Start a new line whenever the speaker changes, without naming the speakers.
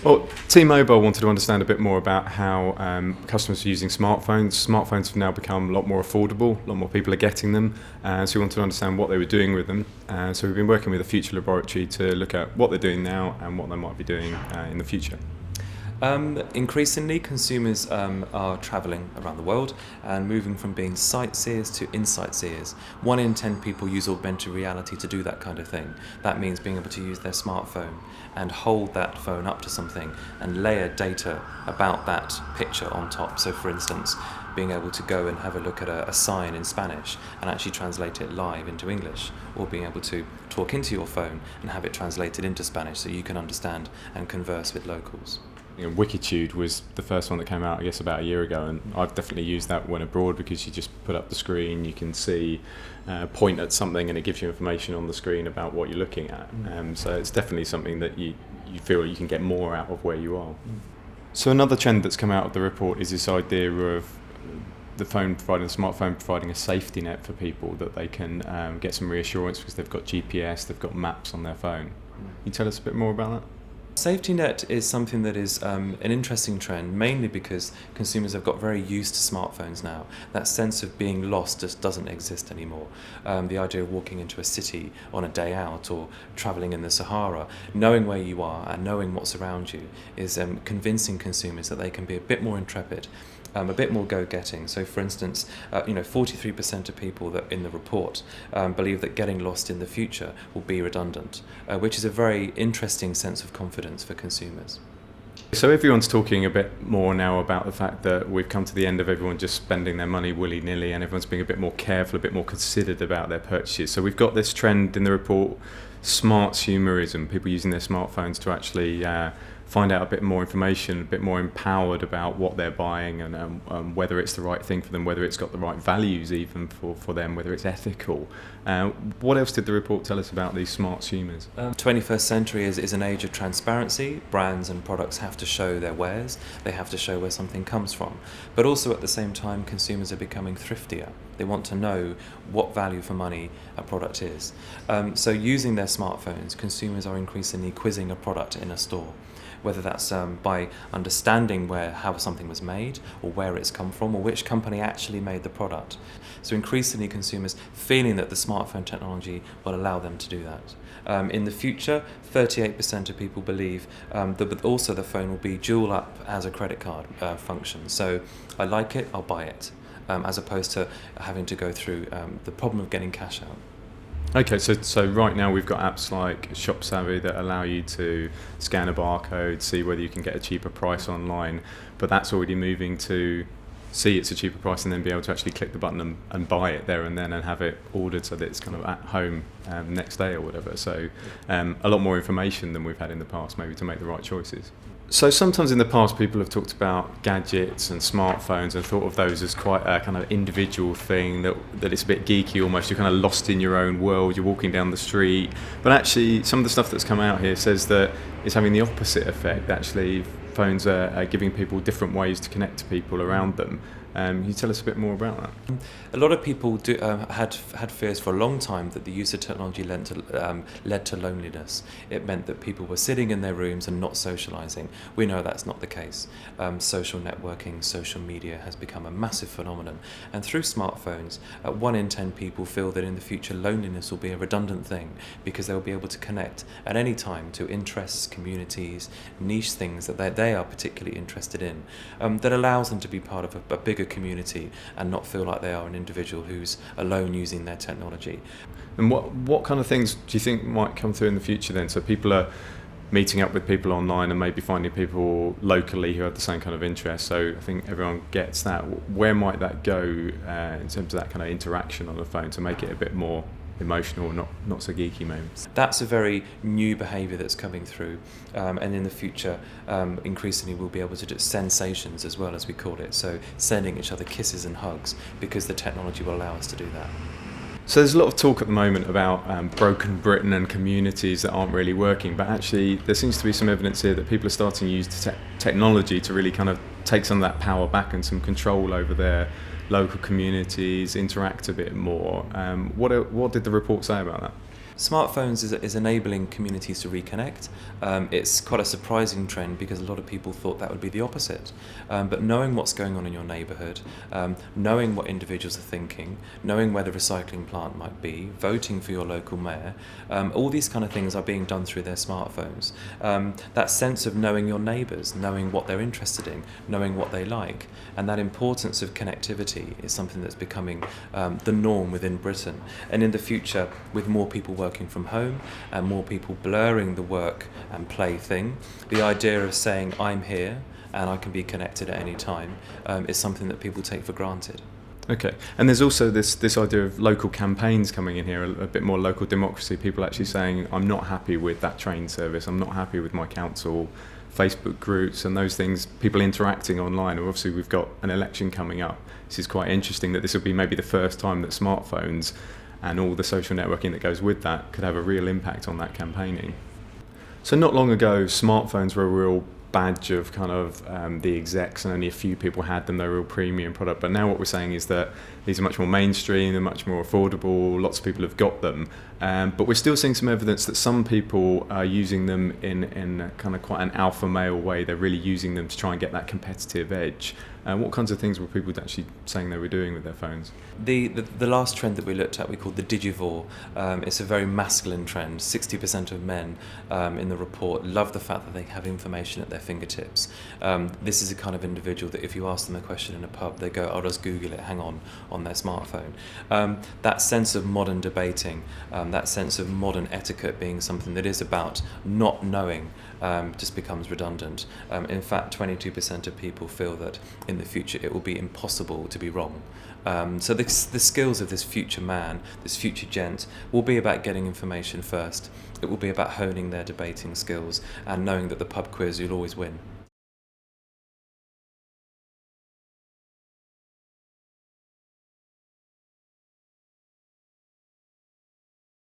Well, T-Mobile wanted to understand a bit more about how customers are using smartphones. Smartphones have now become a lot more affordable, a lot more people are getting them, so we wanted to understand what they were doing with them. So we've been working with a future laboratory to look at what they're doing now and what they might be doing in the future.
Increasingly, consumers are travelling around the world and moving from being sightseers to insightseers. 1 in 10 people use augmented reality to do that kind of thing. That means being able to use their smartphone and hold that phone up to something and layer data about that picture on top. So, for instance, being able to go and have a look at a sign in Spanish and actually translate it live into English, or being able to talk into your phone and have it translated into Spanish so you can understand and converse with locals.
Wikitude was the first one that came out, I guess, about a year ago, and I've definitely used that when abroad because you just put up the screen, you can see, point at something, and it gives you information on the screen about what you're looking at. So it's definitely something that you feel you can get more out of where you are. So another trend that's come out of the report is this idea of the smartphone providing a safety net for people, that they can get some reassurance because they've got GPS, they've got maps on their phone. Can you tell us a bit more about that?
Safety net is something that is an interesting trend, mainly because consumers have got very used to smartphones now. That sense of being lost just doesn't exist anymore. The idea of walking into a city on a day out or travelling in the Sahara, knowing where you are and knowing what's around you is convincing consumers that they can be a bit more intrepid, a bit more go-getting. So, for instance, 43% of people that in the report believe that getting lost in the future will be redundant, which is a very interesting sense of confidence for consumers.
So everyone's talking a bit more now about the fact that we've come to the end of everyone just spending their money willy-nilly, and everyone's being a bit more careful, a bit more considered about their purchases. So we've got this trend in the report, smart consumerism, people using their smartphones to actually find out a bit more information, a bit more empowered about what they're buying, and whether it's the right thing for them, whether it's got the right values even for them, whether it's ethical. What else did the report tell us about these smart consumers?
21st century is an age of transparency. Brands and products have to show their wares, they have to show where something comes from. But also at the same time, consumers are becoming thriftier. They want to know what value for money a product is. So using their smartphones, consumers are increasingly quizzing a product in a store, whether that's by understanding how something was made, or where it's come from, or which company actually made the product. So increasingly consumers feeling that the smartphone technology will allow them to do that. In the future, 38% of people believe that also the phone will be dual up as a credit card function. So I like it, I'll buy it, as opposed to having to go through the problem of getting cash out.
Okay, so right now we've got apps like Shop Savvy that allow you to scan a barcode, see whether you can get a cheaper price online, but that's already moving to see it's a cheaper price and then be able to actually click the button and buy it there and then and have it ordered so that it's kind of at home next day or whatever. So a lot more information than we've had in the past, maybe, to make the right choices. So sometimes in the past people have talked about gadgets and smartphones and thought of those as quite a kind of individual thing, that it's a bit geeky almost, you're kind of lost in your own world, you're walking down the street. But actually some of the stuff that's come out here says that it's having the opposite effect. Actually phones are giving people different ways to connect to people around them. Can you tell us a bit more about that?
A lot of people had fears for a long time that the use of technology led to loneliness. It meant that people were sitting in their rooms and not socialising. We know that's not the case. Social networking, social media has become a massive phenomenon. And through smartphones, 1 in 10 people feel that in the future loneliness will be a redundant thing, because they'll be able to connect at any time to interests, communities, niche things that they are particularly interested in, that allows them to be part of a bigger community and not feel like they are an individual who's alone using their technology.
And what kind of things do you think might come through in the future then? So people are meeting up with people online and maybe finding people locally who have the same kind of interest. So I think everyone gets that. Where might that go in terms of that kind of interaction on the phone to make it a bit more emotional, not so geeky maybe?
That's a very new behaviour that's coming through, and in the future increasingly we'll be able to do sensations as well, as we call it, so sending each other kisses and hugs, because the technology will allow us to do that.
So there's a lot of talk at the moment about broken Britain and communities that aren't really working, but actually there seems to be some evidence here that people are starting to use technology to really kind of take some of that power back and some control over their local communities, interact a bit more. What did the report say about that?
Smartphones is enabling communities to reconnect. It's quite a surprising trend because a lot of people thought that would be the opposite. But knowing what's going on in your neighbourhood, knowing what individuals are thinking, knowing where the recycling plant might be, voting for your local mayor, all these kind of things are being done through their smartphones. That sense of knowing your neighbours, knowing what they're interested in, knowing what they like, and that importance of connectivity is something that's becoming the norm within Britain. And in the future, with more people working from home and more people blurring the work and play thing, the idea of saying I'm here and I can be connected at any time is something that people take for granted.
Okay, and there's also this idea of local campaigns coming in here, a bit more local democracy, people actually saying I'm not happy with that train service, I'm not happy with my council, Facebook groups and those things, people interacting online. Obviously we've got an election coming up. This is quite interesting that this will be maybe the first time that smartphones and all the social networking that goes with that could have a real impact on that campaigning. So not long ago, smartphones were a real badge of kind of the execs, and only a few people had them. They're a real premium product. But now what we're saying is that these are much more mainstream, they're much more affordable, lots of people have got them. But we're still seeing some evidence that some people are using them in kind of quite an alpha male way. They're really using them to try and get that competitive edge. What kinds of things were people actually saying they were doing with their phones?
The last trend that we looked at we called the digivore. It's a very masculine trend. 60% of men in the report love the fact that they have information at their fingertips. This is a kind of individual that if you ask them a question in a pub, they go, I'll just Google it, hang on their smartphone. That sense of modern debating, that sense of modern etiquette being something that is about not knowing just becomes redundant. In fact, 22% of people feel that in the future it will be impossible to be wrong. So the skills of this future man, this future gent, will be about getting information first. It will be about honing their debating skills and knowing that the pub quiz you'll always win.